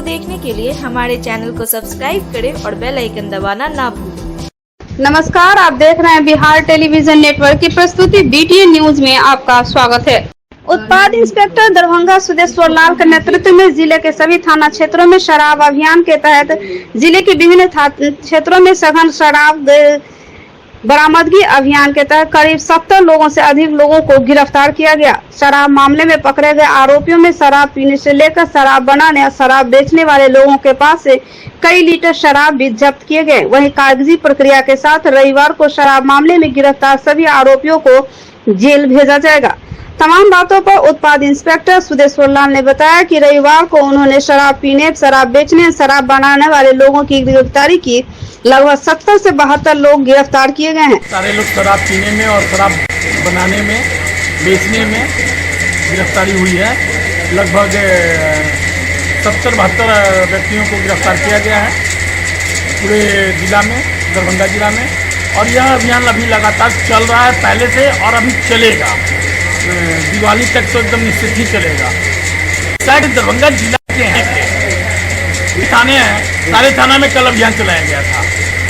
देखने के लिए हमारे चैनल को सब्सक्राइब करें और बेल आइकन दबाना ना भूलें। नमस्कार, आप देख रहे हैं बिहार टेलीविजन नेटवर्क की प्रस्तुति बीटीएन न्यूज में आपका स्वागत है। उत्पाद इंस्पेक्टर दरभंगा सुदेश्वर लाल के नेतृत्व में जिले के सभी थाना क्षेत्रों में शराब अभियान के तहत जिले के विभिन्न क्षेत्रों में सघन शराब बरामदगी अभियान के तहत करीब 70 लोगों से अधिक लोगों को गिरफ्तार किया गया। शराब मामले में पकड़े गए आरोपियों में शराब पीने से लेकर शराब बनाने और शराब बेचने वाले लोगों के पास से कई लीटर शराब भी जब्त किए गए। वहीं कागजी प्रक्रिया के साथ रविवार को शराब मामले में गिरफ्तार सभी आरोपियों को जेल भेजा जाएगा। तमाम बातों पर उत्पाद इंस्पेक्टर सुदेश्वर लाल ने बताया कि रविवार को उन्होंने शराब पीने, शराब बेचने, शराब बनाने वाले लोगों की गिरफ्तारी की। लगभग 70 से 72 लोग गिरफ्तार किए गए हैं। सारे लोग शराब पीने में और शराब बनाने में, बेचने में गिरफ्तारी हुई है। लगभग 70-72 व्यक्तियों को गिरफ्तार किया गया है पूरे जिला में, दरभंगा जिला में। और यह अभियान अभी लगातार चल रहा है पहले से और अभी चलेगा। दिवाली तक तो एकदम निश्चित ही चलेगा। शायद दरभंगा जिला के हैं थाने हैं, सारे थाना में कल अभियान चलाया गया था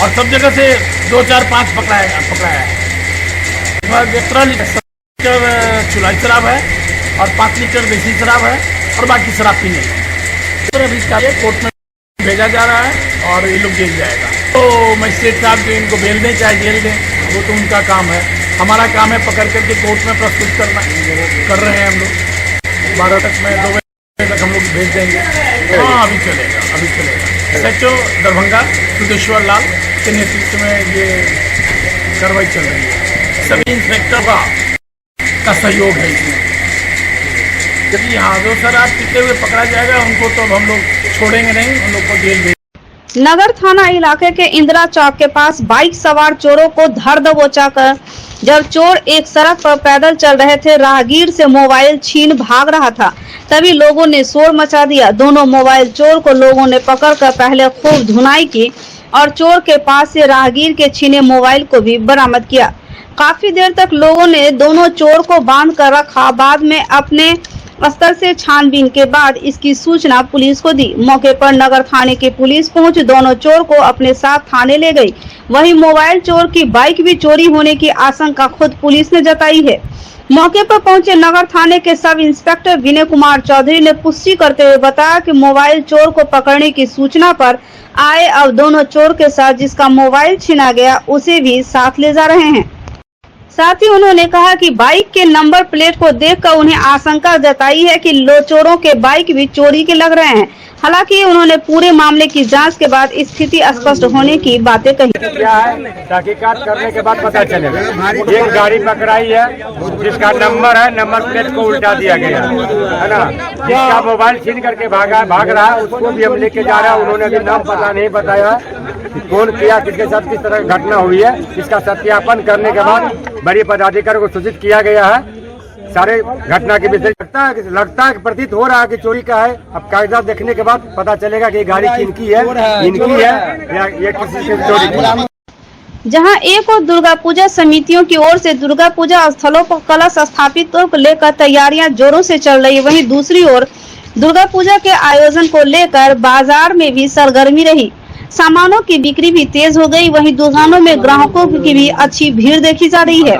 और सब जगह से 2, 4, 5 पकड़ाया है। 17 लीटर चुलाई शराब है और 5 लीटर देसी शराब है और बाकी शराब पीने तो अभी कोर्ट में भेजा जा रहा है और ये लोग जेल जाएगा। तो मजिस्ट्रेट साहब जो इनको बेल दें चाहे जेल दें, वो तो उनका काम है। हमारा काम है पकड़ करके कोर्ट में प्रस्तुत करना। कर रहे हैं हम लोग 12 तक में 2 बजे तक हम लोग भेज देंगे। हाँ, अभी चलेगा। SHO दरभंगा सुदेश्वर लाल के नेतृत्व में ये कार्रवाई चल रही है। सभी इंस्पेक्टर का सहयोग है इसमें। क्योंकि हाँ, जो शराब पीते हुए पकड़ा जाएगा उनको तो हम लोग छोड़ेंगे नहीं, उन लोग को जेल भेज। नगर थाना इलाके के इंदिरा चौक के पास बाइक सवार चोरों को धर दबोचा कर जब चोर एक सड़क पर पैदल चल रहे थे, राहगीर से मोबाइल छीन भाग रहा था, तभी लोगों ने शोर मचा दिया। दोनों मोबाइल चोर को लोगों ने पकड़कर पहले खूब धुनाई की और चोर के पास से राहगीर के छीने मोबाइल को भी बरामद किया। काफी देर तक लोगों ने दोनों चोर को बांध कर रखा। बाद में अपने स्तर से छानबीन के बाद इसकी सूचना पुलिस को दी। मौके पर नगर थाने की पुलिस पहुंच दोनों चोर को अपने साथ थाने ले गई। वहीं मोबाइल चोर की बाइक भी चोरी होने की आशंका खुद पुलिस ने जताई है। मौके पर पहुंचे नगर थाने के सब इंस्पेक्टर विनय कुमार चौधरी ने पुष्टि करते हुए बताया कि मोबाइल चोर को पकड़ने की सूचना पर आए अब दोनों चोर के साथ जिसका मोबाइल छीना गया उसे भी साथ ले जा रहे हैं। साथ ही उन्होंने कहा कि बाइक के नंबर प्लेट को देखकर उन्हें आशंका जताई है कि चोरों के बाइक भी चोरी के लग रहे हैं। हालांकि उन्होंने पूरे मामले की जांच के बाद स्थिति स्पष्ट होने की बातें कही। क्या है, तहकीकात करने के बाद पता चलेगा। एक गाड़ी पकड़ाई है जिसका नंबर है, नंबर प्लेट को उल्टा दिया गया है ना। जिसका मोबाइल छीन करके भाग रहा है उसको भी हम लेके जा रहे हैं। उन्होंने अभी नाम पता नहीं बताया कौन किया, किसके साथ किस तरह की घटना हुई है। इसका सत्यापन करने के बाद बड़ी पदाधिकारी को सूचित किया गया है। सारे घटना के विषय लगता है प्रतीत हो रहा है कि चोरी का है। अब कागजात देखने के बाद पता चलेगा कि गाड़ी किनकी है, इनकी है या ये किसी से चोरी की है। जहां एक और दुर्गा पूजा समितियों की ओर से दुर्गा पूजा स्थलों पर कलश स्थापित को लेकर तैयारियां जोरों से चल रही, वहीं दूसरी ओर दुर्गा पूजा के आयोजन को लेकर बाजार में भी सरगर्मी रही। सामानों की बिक्री भी तेज हो गई। वहीं दुकानों में ग्राहकों की भी अच्छी भीड़ देखी जा रही है।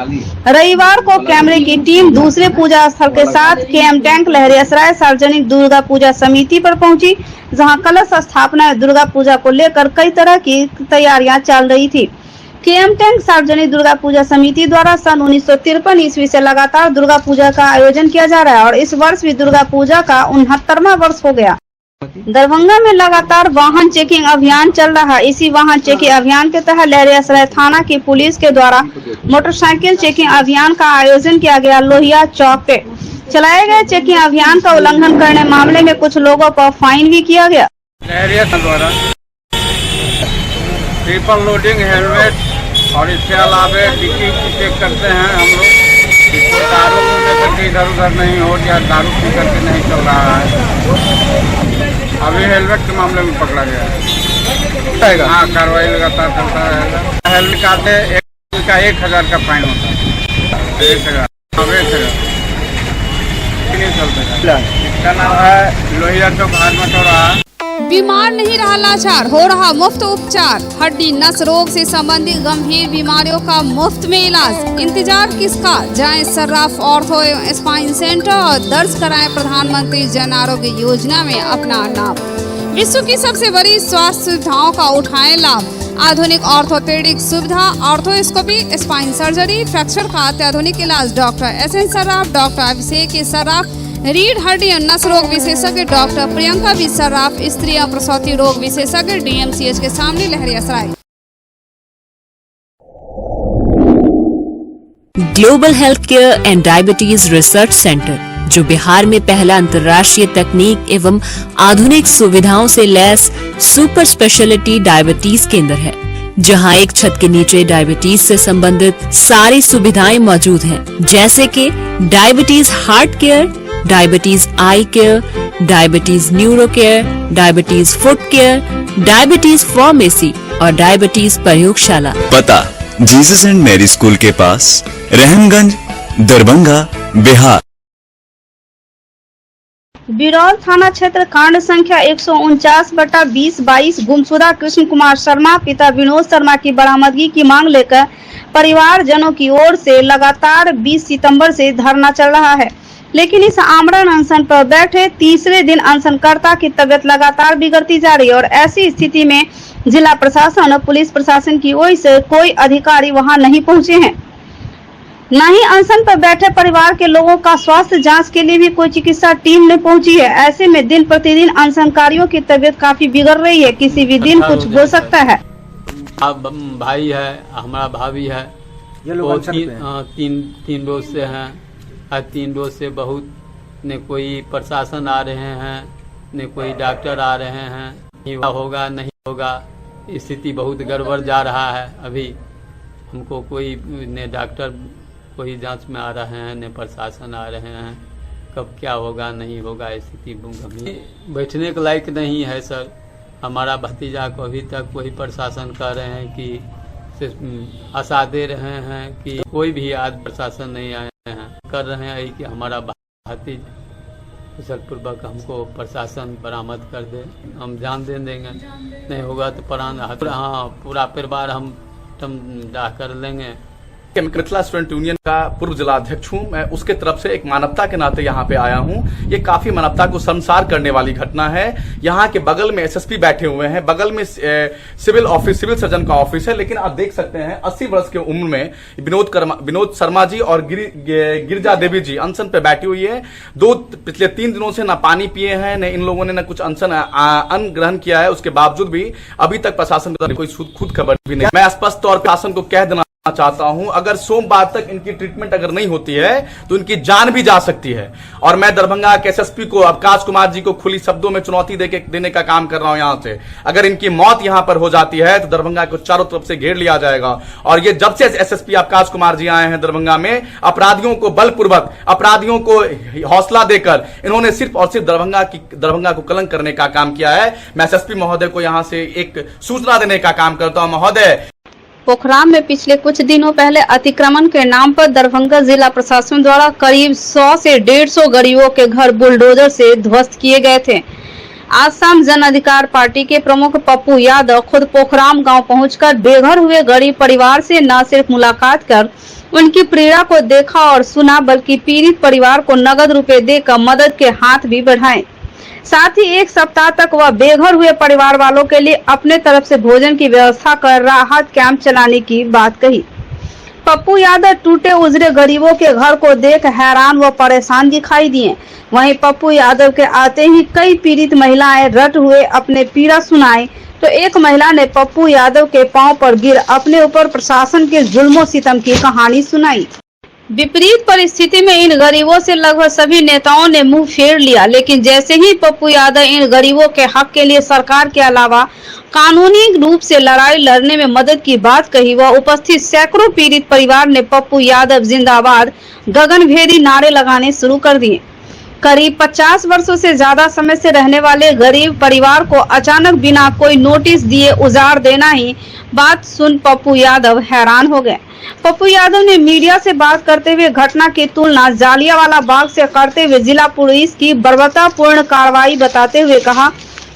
रविवार को कैमरे की टीम दूसरे पूजा स्थल के साथ KM टैंक लहरियासराय सार्वजनिक दुर्गा पूजा समिति पर पहुंची, जहां कलश स्थापना दुर्गा पूजा को लेकर कई तरह की तैयारियां चल रही थी। KM टैंक सार्वजनिक दुर्गा पूजा समिति द्वारा सन 1953 ईस्वी से लगातार दुर्गा पूजा का आयोजन किया जा रहा है और इस वर्ष भी दुर्गा पूजा का 69वां वर्ष हो गया। दरभंगा में लगातार वाहन चेकिंग अभियान चल रहा है। इसी वाहन चेकिंग अभियान के तहत लहरियासराय थाना की पुलिस के द्वारा मोटरसाइकिल चेकिंग अभियान का आयोजन किया गया। लोहिया चौक पे चलाए गए चेकिंग अभियान का उल्लंघन करने मामले में कुछ लोगों पर फाइन भी किया गया। द्वारा ट्रिपल लोडिंग हेलमेट और इसके अलावा डिक्की चेक करते हैं हम लोग। दारू करके इधर उधर नहीं हो या दारू पी करके नहीं चल रहा है। अभी हेलमेट के मामले में पकड़ा गया है। हाँ, कार्रवाई लगातार चलता रहेगा। हेलमेट काटे का 1000 का फाइन होता है। 1000 नहीं चलता। इसका नाम है लोहिया चौक हाथ में चौराहा। बीमार नहीं रहा लाचार, हो रहा मुफ्त उपचार। हड्डी नस रोग से संबंधित गंभीर बीमारियों का मुफ्त में इलाज। इंतजार किसका, जाएं सर्राफ ऑर्थो एवं स्पाइन सेंटर और दर्ज कराएं प्रधानमंत्री जन आरोग्य योजना में अपना नाम। विश्व की सबसे बड़ी स्वास्थ्य सुविधाओं का उठाएं लाभ। आधुनिक ऑर्थोपेडिक सुविधा, ऑर्थोस्कोपी, स्पाइन सर्जरी, फ्रैक्चर का अत्याधुनिक इलाज। डॉक्टर SN सर्राफ, डॉक्टर अभिषेक सर्राफ, रीढ़ हड्डी और नस रोग विशेषज्ञ डॉक्टर प्रियंका बी सर्राफ, स्त्री और प्रसूति रोग विशेषज्ञ DMCH के सामने Laheriasarai. Global health care and diabetes research centre, जो बिहार में पहला अंतर्राष्ट्रीय तकनीक एवं आधुनिक सुविधाओं से लैस सुपर स्पेशलिटी डायबिटीज केंद्र है, जहां एक छत के नीचे डायबिटीज से संबंधित सारी सुविधाएं मौजूद हैं, जैसे कि diabetes heart care, diabetes eye care, diabetes neuro care, diabetes foot care, diabetes pharmacy और डायबिटीज प्रयोगशाला। पता जीसस एंड मैरी स्कूल के पास, रहमगंज, दरभंगा, बिहार। बिरौल थाना क्षेत्र कांड संख्या 149/2022 गुमशुदा कृष्ण कुमार शर्मा पिता विनोद शर्मा की बरामदगी की मांग लेकर परिवारजनों की ओर से लगातार 20 सितंबर से धरना चल रहा है, लेकिन इस आमरण अनशन पर बैठे तीसरे दिन अनशनकर्ता की तबीयत लगातार बिगड़ती जा रही है और ऐसी स्थिति में जिला प्रशासन और पुलिस प्रशासन की ओर से कोई अधिकारी वहां नहीं पहुंचे हैं। न ही अनशन पर बैठे परिवार के लोगों का स्वास्थ्य जांच के लिए भी कोई चिकित्सा टीम नहीं पहुंची है। ऐसे में दिन प्रतिदिन अनशनकारियों की तबीयत काफी बिगड़ रही है, किसी भी दिन कुछ हो सकता है। भाई है, हमारा भाभी है, वो तीन रोज से हैं। 3 रोज से बहुत न कोई प्रशासन आ रहे हैं, न कोई डॉक्टर आ रहे हैं। नहीं होगा नहीं होगा, स्थिति बहुत गड़बड़ जा रहा है। अभी हमको कोई न डॉक्टर कोई जांच में आ रहे हैं, न प्रशासन आ रहे हैं। कब क्या होगा नहीं होगा, स्थिति गंभीर, बैठने के लायक नहीं है सर। हमारा भतीजा को अभी तक वही प्रशासन कह रहे हैं कि आशा दे रहे हैं कि कोई भी आज प्रशासन नहीं आए हैं, कर रहे हैं कि हमारा भतीजा कुशलपूर्वक हमको प्रशासन बरामद कर दे, हम जान दे देंगे। नहीं होगा तो प्राण, हाँ पूरा परिवार हम दाह कर लेंगे। मिथिला स्टूडेंट यूनियन का पूर्व जिला अध्यक्ष हूं मैं, उसके तरफ से एक मानवता के नाते यहां पे आया हूं। ये काफी मानवता को शर्मसार करने वाली घटना है। यहां के बगल में SSP बैठे हुए हैं, बगल में सिविल सर्जन का ऑफिस है, लेकिन आप देख सकते हैं 80 वर्ष की उम्र में विनोद शर्मा जी और गिरिजा देवी जी अनशन पे बैठी हुई है। पिछले 3 दिनों से ना पानी पिए हैं, न इन लोगों ने न कुछ अन्न ग्रहण किया है। उसके बावजूद भी अभी तक प्रशासन को कोई खुद खबर भी नहीं। मैं स्पष्ट तौर पर प्रशासन को कह देना चाहता हूं, अगर सोमवार तक इनकी ट्रीटमेंट अगर नहीं होती है तो इनकी जान भी जा सकती है। और मैं दरभंगा के SSP को, अवकाश कुमार जी को खुली शब्दों में चुनौती देने का काम कर रहा हूं। यहां से अगर इनकी मौत यहां पर हो जाती है तो दरभंगा को चारों तरफ से घेर लिया जाएगा। और ये जब से SSP अवकाश कुमार जी आए हैं दरभंगा में, अपराधियों को बलपूर्वक, अपराधियों को हौसला देकर इन्होंने सिर्फ और सिर्फ दरभंगा को कलंक करने का काम किया है। मैं SSP महोदय को यहां से एक सूचना देने का काम करता हूं। महोदय, पोखराम में पिछले कुछ दिनों पहले अतिक्रमण के नाम पर दरभंगा जिला प्रशासन द्वारा करीब 100 से 150 गरीबों के घर बुलडोजर से ध्वस्त किए गए थे। आज शाम जन अधिकार पार्टी के प्रमुख पप्पू यादव खुद पोखराम गांव पहुंचकर बेघर हुए गरीब परिवार से न सिर्फ मुलाकात कर उनकी पीड़ा को देखा और सुना, बल्कि पीड़ित परिवार को नगद रुपए देकर मदद के हाथ भी बढ़ाए। साथ ही 1 सप्ताह तक वह बेघर हुए परिवार वालों के लिए अपने तरफ से भोजन की व्यवस्था कर राहत कैंप चलाने की बात कही। पप्पू यादव टूटे उजरे गरीबों के घर को देख हैरान व परेशान दिखाई दिए। वहीं पप्पू यादव के आते ही कई पीड़ित महिलाएं रट हुए अपने पीड़ा सुनाई, तो एक महिला ने पप्पू यादव के पांव पर गिर अपने ऊपर प्रशासन के जुल्मों सितम की कहानी सुनाई। विपरीत परिस्थिति में इन गरीबों से लगभग सभी नेताओं ने मुंह फेर लिया, लेकिन जैसे ही पप्पू यादव इन गरीबों के हक के लिए सरकार के अलावा कानूनी रूप से लड़ाई लड़ने में मदद की बात कही, वह उपस्थित सैकड़ों पीड़ित परिवार ने पप्पू यादव जिंदाबाद गगनभेदी नारे लगाने शुरू कर दिए। करीब 50 वर्षों से ज्यादा समय से रहने वाले गरीब परिवार को अचानक बिना कोई नोटिस दिए उजाड़ देना ही बात सुन पप्पू यादव हैरान हो गए। पप्पू यादव ने मीडिया से बात करते हुए घटना की तुलना जालियांवाला बाग से करते हुए जिला पुलिस की बर्बरतापूर्ण कार्रवाई बताते हुए कहा,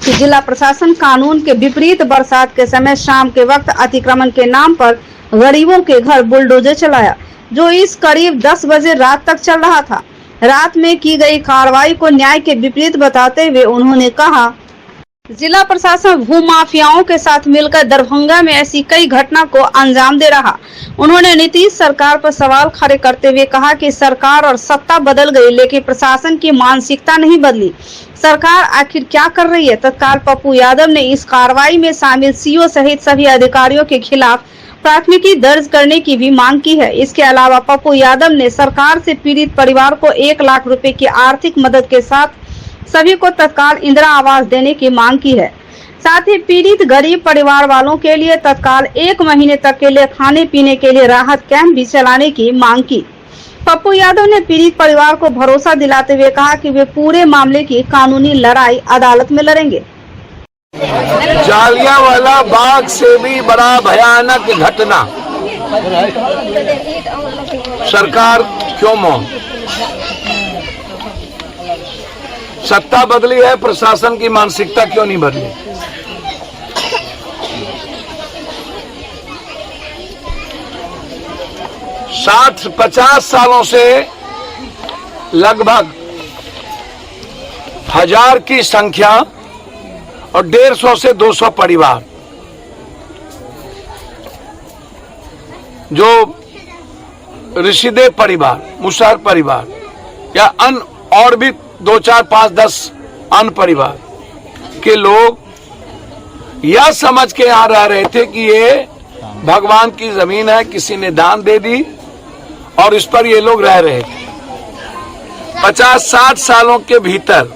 कि जिला प्रशासन कानून के विपरीत बरसात के समय शाम के वक्त अतिक्रमण के नाम पर गरीबों के घर बुलडोजर चलाया, जो इस करीब 10 बजे रात तक चल रहा था। रात में की गई कार्रवाई को न्याय के विपरीत बताते हुए उन्होंने कहा, जिला प्रशासन भूमाफियाओं के साथ मिलकर दरभंगा में ऐसी कई घटना को अंजाम दे रहा। उन्होंने नीतीश सरकार पर सवाल खड़े करते हुए कहा कि सरकार और सत्ता बदल गई, लेकिन प्रशासन की मानसिकता नहीं बदली। सरकार आखिर क्या कर रही है? तत्काल पप्पू यादव ने इस कार्रवाई में शामिल सीओ सहित सभी अधिकारियों के खिलाफ प्राथमिकी दर्ज करने की भी मांग की है। इसके अलावा पप्पू यादव ने सरकार से पीड़ित परिवार को 1 लाख रुपए की आर्थिक मदद के साथ सभी को तत्काल इंदिरा आवास देने की मांग की है। साथ ही पीड़ित गरीब परिवार वालों के लिए तत्काल 1 महीने तक के लिए खाने पीने के लिए राहत कैंप भी चलाने की मांग की। पप्पू यादव ने पीड़ित परिवार को भरोसा दिलाते हुए कहा कि वे पूरे मामले की कानूनी लड़ाई अदालत में लड़ेंगे। जालियांवाला बाग से भी बड़ा भयानक घटना, सरकार क्यों मौन? सत्ता बदली है, प्रशासन की मानसिकता क्यों नहीं बदली? साठ 50 सालों से लगभग 1000 की संख्या और 150 से 200 परिवार जो ऋषिदेव परिवार, मुसहर परिवार या अन्य और भी 2, 4, 5, 10 अन्य परिवार के लोग यह समझ के यहाँ रह रहे थे कि ये भगवान की जमीन है, किसी ने दान दे दी और इस पर ये लोग रह रहे थे। 50-60 सालों के भीतर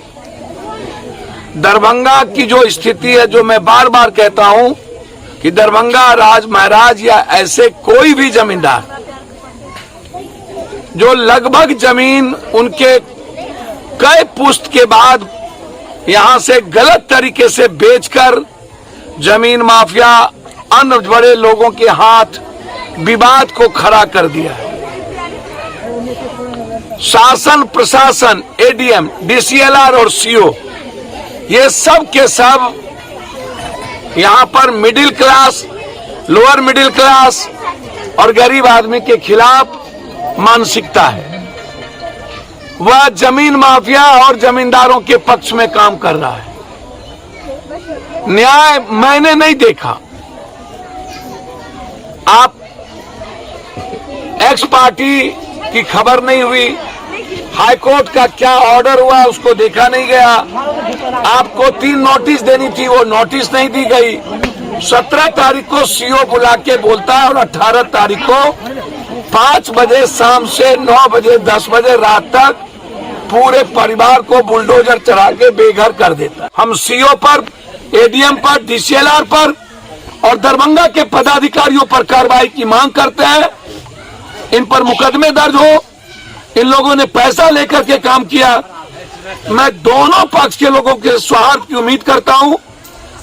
दरभंगा की जो स्थिति है, जो मैं बार बार कहता हूं कि दरभंगा राज महाराज या ऐसे कोई भी जमींदार जो लगभग जमीन उनके कई पुश्त के बाद यहां से गलत तरीके से बेचकर जमीन माफिया अन्य बड़े लोगों के हाथ विवाद को खड़ा कर दिया है। शासन प्रशासन, एडीएम, डीसीएलआर और सीओ, ये सब के सब यहां पर middle class, lower middle class और गरीब आदमी के खिलाफ मानसिकता है। वह जमीन माफिया और जमींदारों के पक्ष में काम कर रहा है। न्याय मैंने नहीं देखा। आप एक्स पार्टी की खबर नहीं हुई, हाईकोर्ट का क्या ऑर्डर हुआ उसको देखा नहीं गया। आपको 3 नोटिस देनी थी, वो नोटिस नहीं दी गई। 17 तारीख को सीओ बुला के बोलता है और 18 तारीख को 5 बजे शाम से 9 बजे 10 बजे रात तक पूरे परिवार को बुलडोजर चढ़ा के बेघर कर देता है। हम सीओ पर, एडीएम पर, डीसीएलआर पर और दरभंगा के पदाधिकारियों पर कार्रवाई की मांग करते हैं। इन पर मुकदमे दर्ज हो। इन लोगों ने पैसा लेकर के काम किया। मैं दोनों पक्ष के लोगों के स्वार्थ की उम्मीद करता हूं।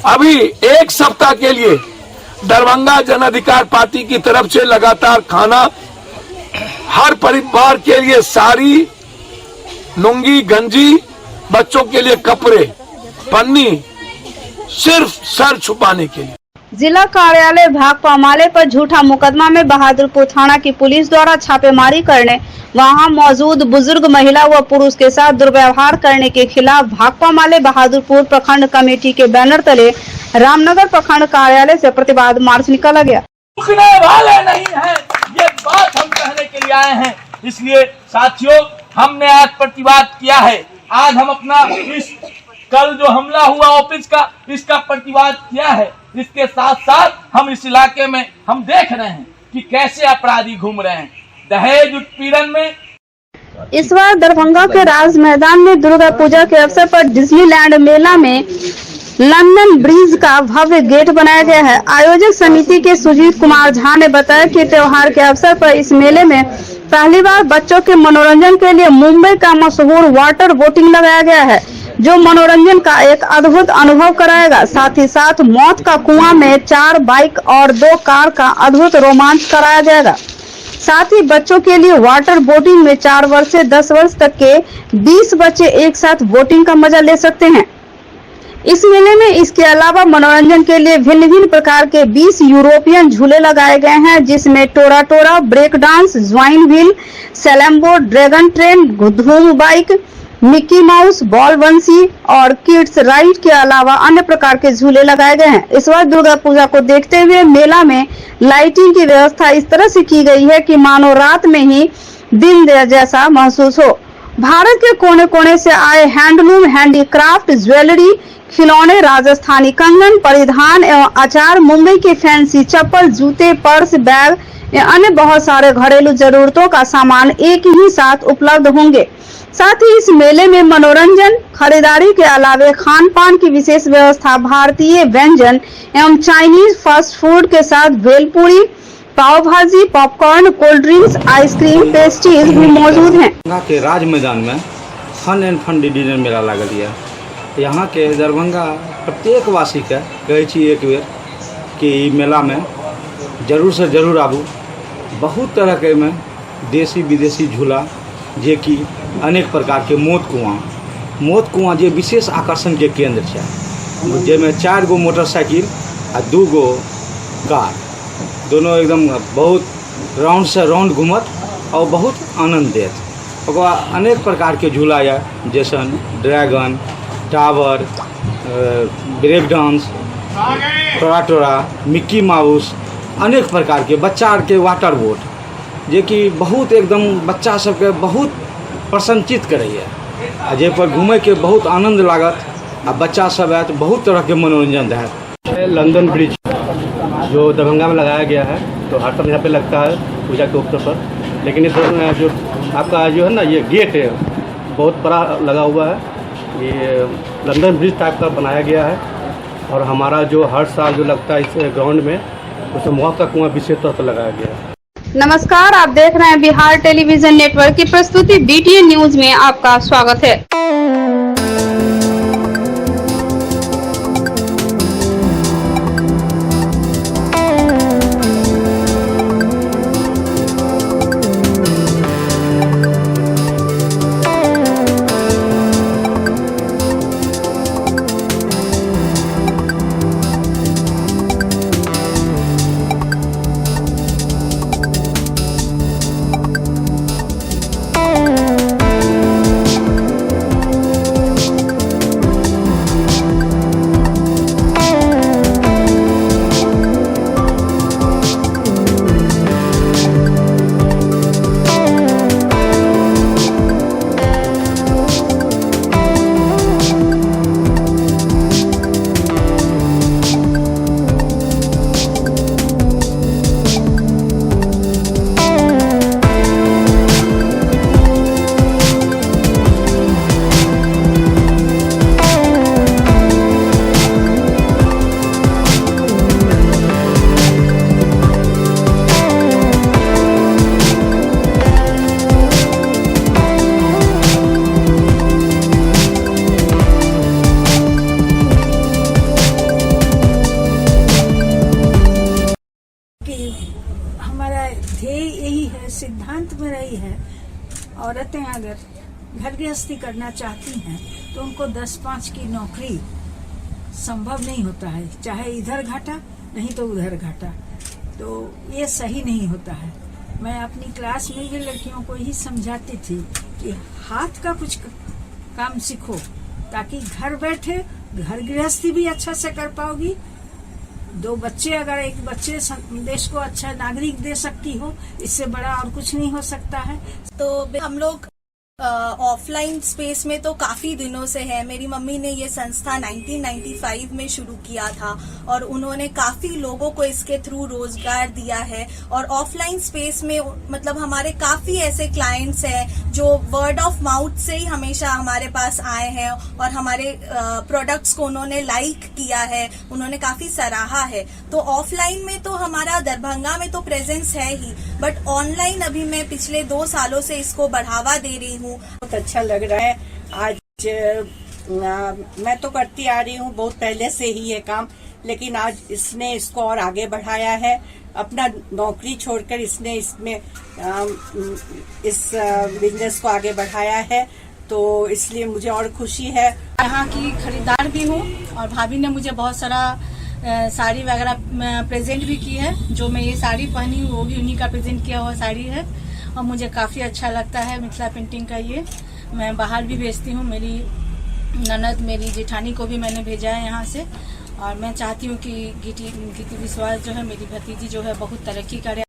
अभी 1 सप्ताह के लिए दरभंगा जन अधिकार पार्टी की तरफ से लगातार खाना, हर परिवार के लिए साड़ी, लुंगी, गंजी, बच्चों के लिए कपड़े, पन्नी, सिर्फ सर छुपाने के लिए। जिला कार्यालय भाकपा माले पर झूठा मुकदमा में बहादुरपुर थाना की पुलिस द्वारा छापेमारी करने, वहां मौजूद बुजुर्ग महिला व पुरुष के साथ दुर्व्यवहार करने के खिलाफ भाकपा माले बहादुरपुर प्रखंड कमेटी के बैनर तले रामनगर प्रखंड कार्यालय से प्रतिवाद मार्च निकाला गया। रुकने वाले नहीं है, ये बात हम कहने के लिए आए हैं। इसलिए साथियों, हमने आज प्रतिवाद किया है। आज हम अपना इस कल जो हमला हुआ ऑफिस का, इसका प्रतिवाद किया है। इसके साथ साथ हम इस इलाके में हम देख रहे हैं कि कैसे अपराधी घूम रहे हैं दहेज उत्पीड़न में। इस बार दरभंगा के राज मैदान में दुर्गा पूजा के अवसर पर डिज्नीलैंड मेला में लंदन ब्रिज का भव्य गेट बनाया गया है। आयोजक समिति के सुजीत कुमार झा ने बताया कि त्योहार के अवसर पर इस मेले में पहली बार बच्चों के मनोरंजन के लिए मुंबई का मशहूर वाटर बोटिंग लगाया गया है, जो मनोरंजन का एक अद्भुत अनुभव कराएगा। साथ ही साथ मौत का कुआं में 4 बाइक और 2 कार का अद्भुत रोमांच कराया जाएगा। साथ ही बच्चों के लिए वाटर बोटिंग में 4 वर्ष से 10 वर्ष तक के 20 बच्चे एक साथ बोटिंग का मजा ले सकते हैं। इस मेले में इसके अलावा मनोरंजन के लिए भिन्न भिन्न प्रकार के 20 यूरोपियन झूले लगाए गए हैं, जिसमें Tora Tora, break dance, giant wheel, Salambo, dragon train, Dhoom bike, Mickey Mouse, ball बंसी और किड्स राइड के अलावा अन्य प्रकार के झूले लगाए गए हैं। इस वर्ष दुर्गा पूजा को देखते हुए मेला में लाइटिंग की व्यवस्था इस तरह से की गई है कि मानो रात में ही दिन जैसा महसूस हो। भारत के कोने कोने से आए हैंडलूम, हैंडीक्राफ्ट, ज्वेलरी, खिलौने, राजस्थानी कंगन, परिधान एवं अचार, मुंबई के फैंसी चप्पल, जूते, पर्स, बैग या अन्य बहुत सारे घरेलू जरूरतों का सामान एक ही साथ उपलब्ध होंगे। साथ ही इस मेले में मनोरंजन, खरीदारी के अलावे खान पान की विशेष व्यवस्था, भारतीय व्यंजन एवं चाइनीज फास्ट फूड के साथ भेलपूरी, पाव भाजी, popcorn, cold drinks, ice cream, pastries भी मौजूद हैं। यहाँ के राज मैदान में फन एंड फन डिवीजन मेला लागल है। यहाँ के दरभंगा प्रत्येक वासी के कहै छी एक बेर कि मेला में जरूर से जरूर आबू। बहुत तरह के में देसी विदेशी झूला, जे कि अनेक प्रकार के मोत कुआँ जे विशेष आकर्षण के केंद्र है, जेमें 4 गो मोटरसाइकिल आ 2 गो कार, दोनों एकदम बहुत राउंड से राउंड घूमत और बहुत आनंद देत। ओकर अनेक प्रकार के झूला है, जैसन dragon, tower, break dance, Tora Tora, Mickey Mouse, अनेक प्रकार के बच्चा के वाटर बोट, जे कि बहुत एकदम बच्चा सबके बहुत प्रसन्नचित करैए, जे पर घूमे के बहुत आनंद लागत आ बच्चा सब है तो बहुत तरह के मनोरंजन है। लंदन ब्रिज जो दरभंगा में लगाया गया है, तो हर समय यहाँ पे लगता है पूजा के अवसर पर। लेकिन इस जो आपका जो है ना, ये गेट है बहुत बड़ा लगा हुआ है, ये लंदन ब्रिज टाइप का बनाया गया है। और हमारा जो हर साल जो लगता है इस ग्राउंड में, उसमें मौत का कुआं विशेष तौर पर लगाया गया है। नमस्कार, आप देख रहे हैं बिहार टेलीविजन नेटवर्क की प्रस्तुति BTN न्यूज में आपका स्वागत है। सिद्धांत में रही है, औरतें अगर घर गृहस्थी करना चाहती हैं तो उनको 10-5 की नौकरी संभव नहीं होता है, चाहे इधर घाटा नहीं तो उधर घाटा, तो ये सही नहीं होता है। मैं अपनी क्लास में भी लड़कियों को ही समझाती थी कि हाथ का कुछ काम सीखो, ताकि घर बैठे घर गृहस्थी भी अच्छा से कर पाओगी। 2 बच्चे, अगर एक बच्चे देश को अच्छा नागरिक दे सकती हो, इससे बड़ा और कुछ नहीं हो सकता है। तो हम लोग ऑफलाइन स्पेस में तो काफी दिनों से है। मेरी मम्मी ने ये संस्था 1995 में शुरू किया था और उन्होंने काफी लोगों को इसके थ्रू रोजगार दिया है। और ऑफलाइन स्पेस में मतलब हमारे काफी ऐसे क्लाइंट्स हैं जो वर्ड ऑफ माउथ से ही हमेशा हमारे पास आए हैं और हमारे प्रोडक्ट्स को उन्होंने लाइक किया है, उन्होंने काफी सराहा है। तो ऑफलाइन में तो हमारा दरभंगा में तो प्रेजेंस है ही, बट ऑनलाइन अभी मैं पिछले 2 सालों से इसको बढ़ावा दे रही हूँ। बहुत अच्छा लग रहा है। आज मैं तो करती आ रही हूँ बहुत पहले से ही ये काम, लेकिन आज इसने इसको और आगे बढ़ाया है। अपना नौकरी छोड़कर इसने इसमें इस बिजनेस को आगे बढ़ाया है। तो इसलिए मुझे और खुशी है। यहाँ की खरीदार भी हूँ और भाभी ने मुझे बहुत सारा साड़ी वगैरह प्रेजेंट भी की है। जो मैं ये साड़ी पहनी हूँ वो भी उन्हीं का प्रेजेंट किया हुआ साड़ी है और मुझे काफ़ी अच्छा लगता है मिथिला पेंटिंग का। ये मैं बाहर भी भेजती हूँ, मेरी ननद मेरी जेठानी को भी मैंने भेजा है यहाँ से और मैं चाहती हूँ कि गीति विश्वास जो है मेरी भतीजी जो है बहुत तरक्की करे।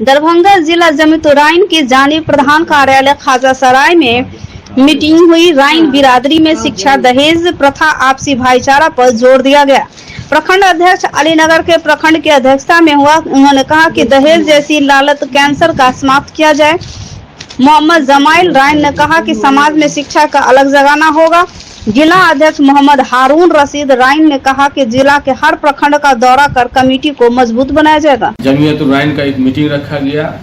दरभंगा जिला जमीयत राइन की जानिब प्रधान कार्यालय खाजा सराय में मीटिंग हुई। राइन बिरादरी में शिक्षा, दहेज प्रथा, आपसी भाईचारा पर जोर दिया गया। प्रखंड अध्यक्ष अलीनगर के प्रखंड की अध्यक्षता में हुआ। उन्होंने कहा कि दहेज जैसी लालत कैंसर का समाप्त किया जाए। मोहम्मद जमाइल राइन ने कहा कि समाज में शिक्षा का अलग जगाना होगा। जिला अध्यक्ष मोहम्मद हारून रशीद राइन ने कहा कि जिला के हर प्रखंड का दौरा कर कमेटी को मजबूत बनाया जाएगा। जमीयत राइन का एक मीटिंग रखा गया।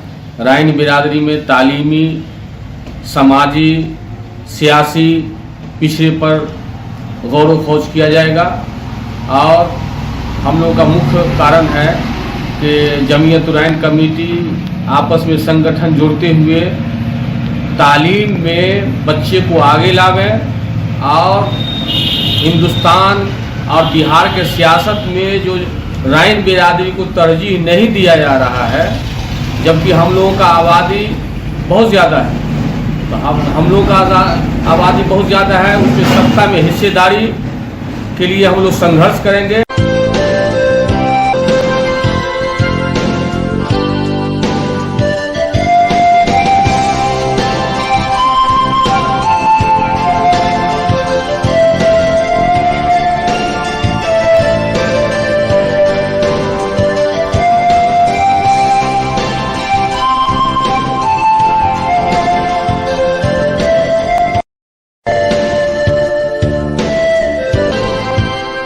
राइन बिरादरी में तालीमी, समाजी, सियासी पिछड़े पर गौर व खोज किया जाएगा और हम लोगों का मुख्य कारण है कि जमीयत राइन कमेटी आपस में संगठन जोड़ते हुए तालीम में बच्चे को आगे लावें और हिंदुस्तान और बिहार के सियासत में जो राइन बिरादरी को तरजीह नहीं दिया जा रहा है, जबकि हम लोगों का आबादी बहुत ज़्यादा है, तो अब हम लोग का आबादी बहुत ज़्यादा है, उसके सत्ता में हिस्सेदारी के लिए हम लोग संघर्ष करेंगे।